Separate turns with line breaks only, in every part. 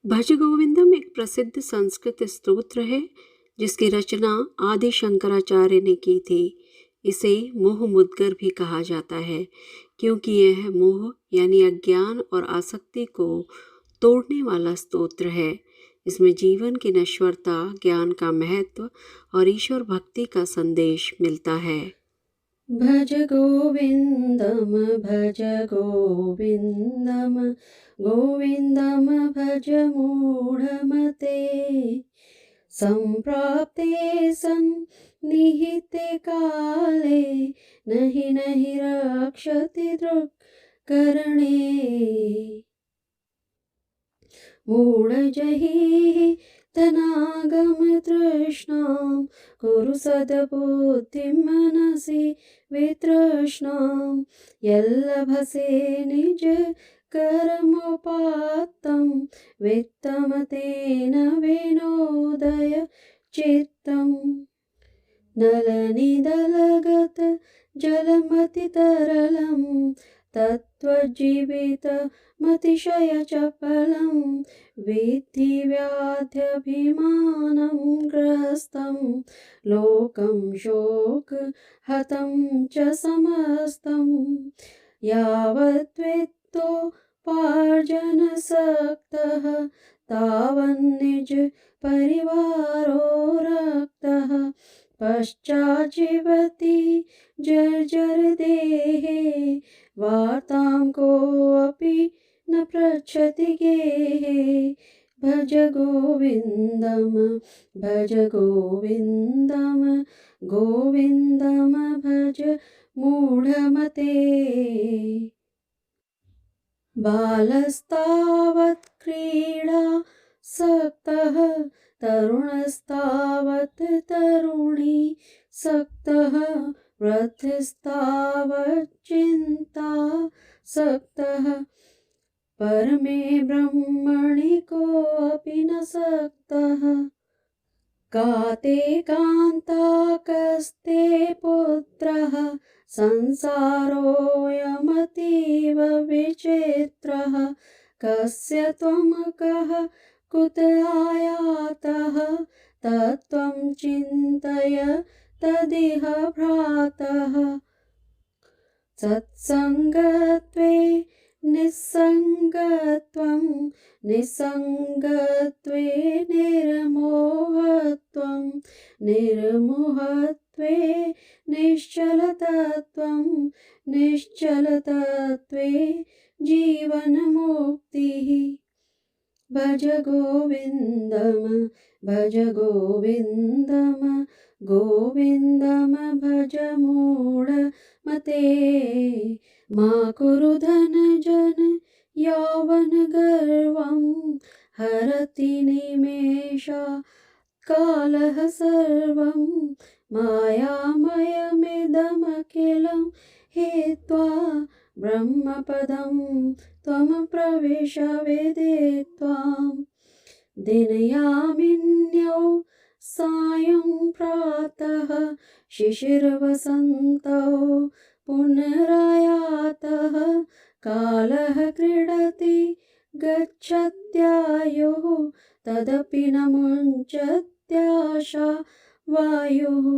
भज गोविंदम एक प्रसिद्ध संस्कृत स्तोत्र है जिसकी रचना आदि शंकराचार्य ने की थी। इसे मोह मुद्गर भी कहा जाता है क्योंकि यह मोह यानी अज्ञान और आसक्ति को तोड़ने वाला स्तोत्र है। इसमें जीवन की नश्वरता, ज्ञान का महत्व और ईश्वर भक्ति का संदेश मिलता है।
भज गोविंदम भज गोविंदम गोविंदम भज मूढ़मते संप्राप्ते सन्निहिते काले नहि नहि रक्षति दृक्करणे मूढजहि धनागम तृष्णां कुरु सद्बुद्धिं मनसि वितृष्णां यल्लभसे निज कर्मोपात्तं वित्तं तेन विनोदय चित्तम् नलनिदलगत जलमतितरलं तत्त्वजीवितमतिशयचपलं विद्धि व्याध्यभिमानं ग्रस्तं लोकं शोकहतं च समस्तं यावद्वित्तोपार्जनसक्तः तावन्निज परिवारो रक्तः पश्चाज्जीवति जर्जर देहे वार्तां कोऽपि न पृच्छति गेहे भज गोविन्दम भज गोविन्दम गोविन्दम भज मूढमते बालस्तावत् क्रीडा सक्तः तरुणस्तावत् तरुणी सक्तः वृद्धस्तावत् चिन्ता सक्तः परमे ब्रह्मणि कोऽपि न सक्तः काते कान्ता कस्ते पुत्रः संसारोऽयमतीव विचित्रः कस्य त्वं कः कुत आयातः तत्त्वं चिन्तय तदिह भ्रातः सत्सङ्गत्वे निस्सङ्गत्वं निस्सङ्गत्वे निर्मोहत्वं निर्मोहत्वे निश्चलतत्वं निश्चलतत्वे जीवन्मुक्तिः भज गोविन्दम भज गोविन्दम गोविन्दम भज मूढमते मा कुरु धनजन यौवन गर्वं हरति निमेषा कालः सर्वं मायामयमिदमखिलं हित्वा ब्रह्मपदं त्वं प्रविश विदित्वां दिनयामिन्यौ सायं प्रातः शिशिरवसन्तौ पुनरायातः कालः क्रीडति गच्छत्यायुः तदपि न मुञ्चत्याशा वायुः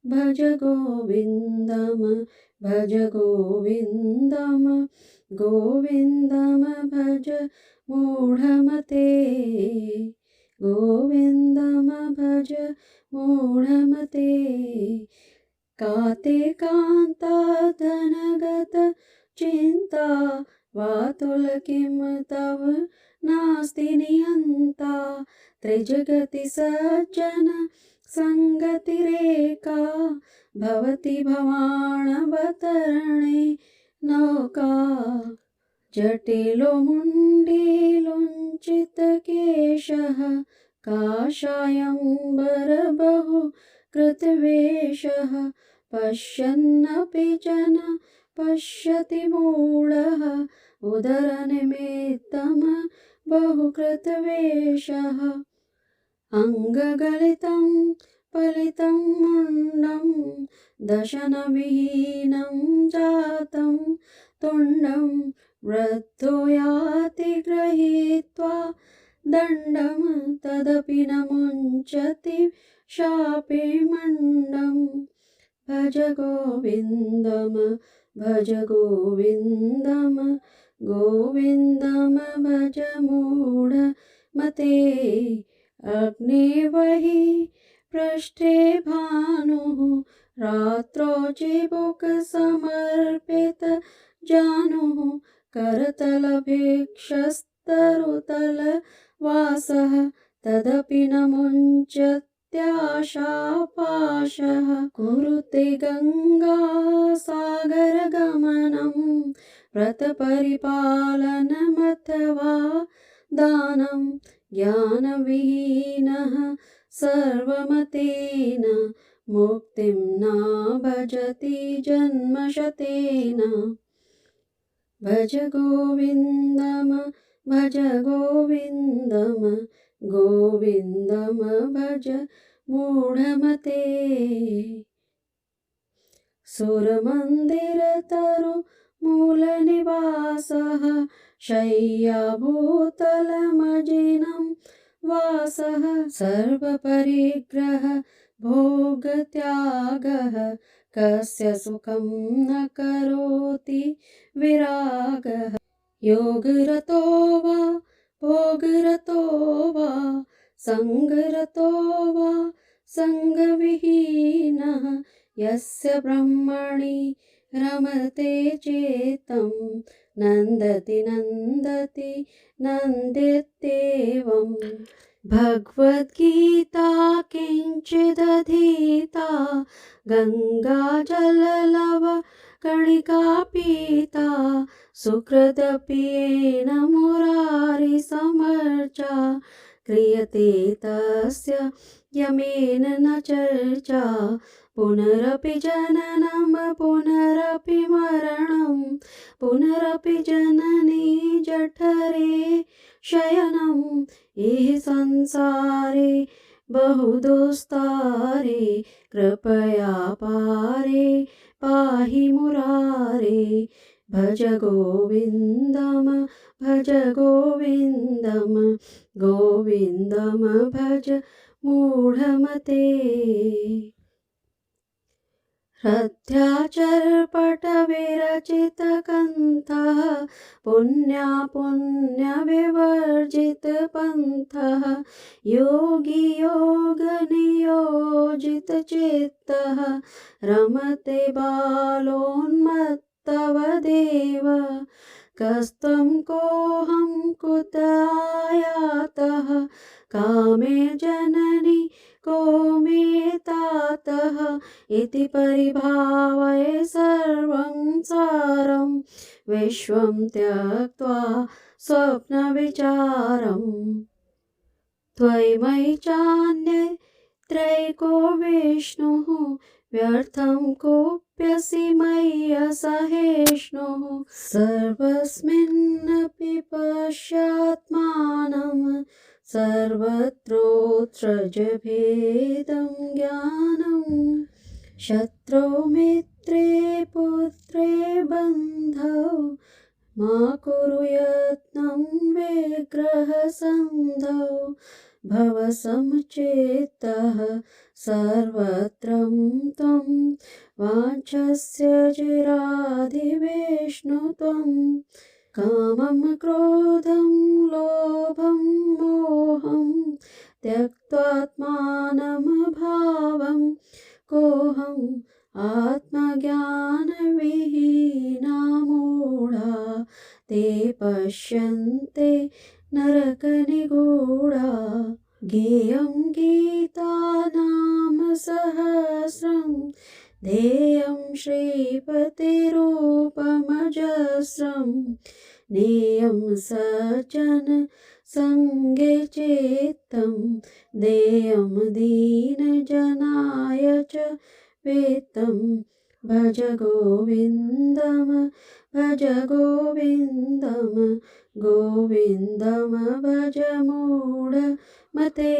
भज गोविन्दम भज गोविन्दम गोविन्दम भज मूढमते गोविन्दम भज मूढमते काते कान्ता धनगत चिन्ता वातुल किं तव नास्ति नियन्ता त्रिजगति सज्जन संगतिरेका भवति भवाणवतरणे नौका जटिलो मुण्डीलुञ्चितकेशः काषायम्बरबहु कृतवेषः पश्यन्नपि जन पश्यति मूढः उदरनिमित्तं बहुकृतवेषः अङ्गगलितं पलितं मुण्डं दशनविहीनं जातं तुण्डं वृद्धो याति गृहीत्वा दण्डं तदपि न मुञ्चति शापे मण्डं भज गोविन्दं भज गोविन्दं गोविन्दं भज मूढमते अग्निवहि पृष्ठे भानुः रात्रौ चिबुक समर्पित जानुः करतलभिक्षस्तरुतलवासः तदपि न मुञ्चत्याशापाशः कुरुते गङ्गासागरगमनं व्रतपरिपालनमथवा दानं ज्ञानविहीनः सर्वमतेन मुक्तिं न भजति जन्मशतेन भज गोविन्दं भज गोविन्दं गोविन्दं भज मूढमते सुरमन्दिरतरुमूलनिवासः शय्याभूतलमजिनं वासः सर्वपरिग्रह भोगत्यागः कस्य सुखं न करोति विरागः योगरतो वा भोगरतो वा सङ्गरतो वा सङ्गविहीनः यस्य ब्रह्मणि रमते चेतं नन्दति नन्दति नन्दित्येवम् भगवद्गीता किञ्चिदधीता गङ्गाजललव कणिका पीता सुकृदपि येन मुरारिसमर्चा क्रियते तस्य यमेन न चर्चा पुनरपि जननं पुनरपि मरणं पुनरपि जननी जठरे शयनं इह संसारे बहुदुस्तारे कृपया पारे पाहि मुरारे भज गोविन्दं भज गोविन्दं गोविन्दं भज मूढमते हृद्याचर्पटविरचितकन्थः पुण्यविवर्जितपन्थः योगी योगनियोजितचित्तः रमते बालोन्मत्तवदेव कस्त्वं कोऽहं कुत आयातः कामे जननि को मे तातः इति परिभावय सर्वं सारं विश्वं त्यक्त्वा स्वप्नविचारम् त्वयि मयि चान्यत्रैको विष्णुः व्यर्थं कोऽप्यसि मय्यसहिष्णुः सर्वस्मिन्नपि पश्यात्मानं सर्वत्रोऽत्रजभेदं ज्ञानं शत्रौ मित्रे पुत्रे बन्धौ मा कुरु यत्नं विग्रहसन्धौ भव समचेतः सर्वत्र त्वं वाञ्छस्य चिरादिविष्णु त्वं कामं क्रोधं लोभं मोहं त्यक्त्वात्मानं भावं कोऽहम् आत्मज्ञानविहीना मूढा ते पश्यन्ते नरकनिगूढा ज्ञेयं गीतानाम सहस्रं ध्येयं श्रीपतिरूपमजस्रं नेयं सज्जन संगे चेत्तं देयं दीनजनाय च वेत्तं भज गोविन्दं भज गोविन्दं गोविन्दं भज मूढमते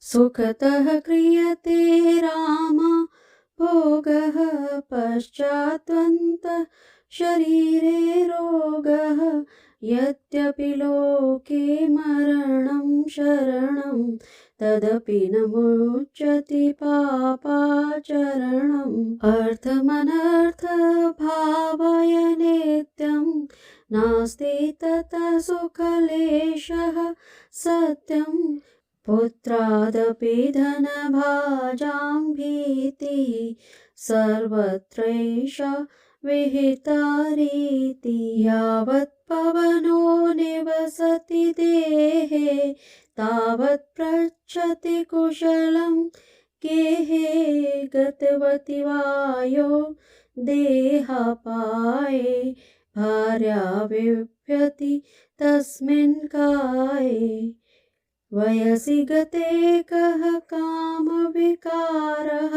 सुखतः क्रियते राम भोगः पश्चात्त्वन्तः शरीरे रोगः यद्यपि लोके मरणं शरणं तदपि न मुच्यति पापाचरणम् अर्थमनर्थभावय नित्यं नास्ति ततः सुखलेशः सत्यं पुत्रादपि धनभाजां भीतिः सर्वत्रैषा विहिता रीतिः यावत् पवनो निवसति देहे तावत् पृच्छति कुशलं गेहे गतवति वायो देहापाये भार्या बिभ्यति तस्मिन् काये वयसि गते कः कामविकारः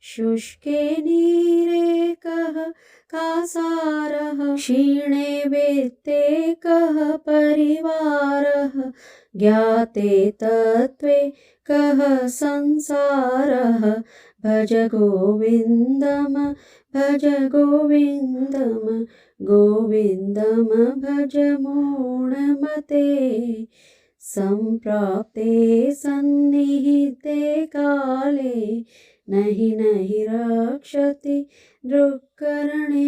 शुष्के नीरे कः कासारः क्षीणे वित्ते कः परिवारः ज्ञाते तत्त्वे कः संसारः भज गोविन्दम भज गोविन्दम गोविन्दम भज मूढमते सम्प्राप्ते सन्निहिते काले नहि नहि रक्षति दृक्करणे।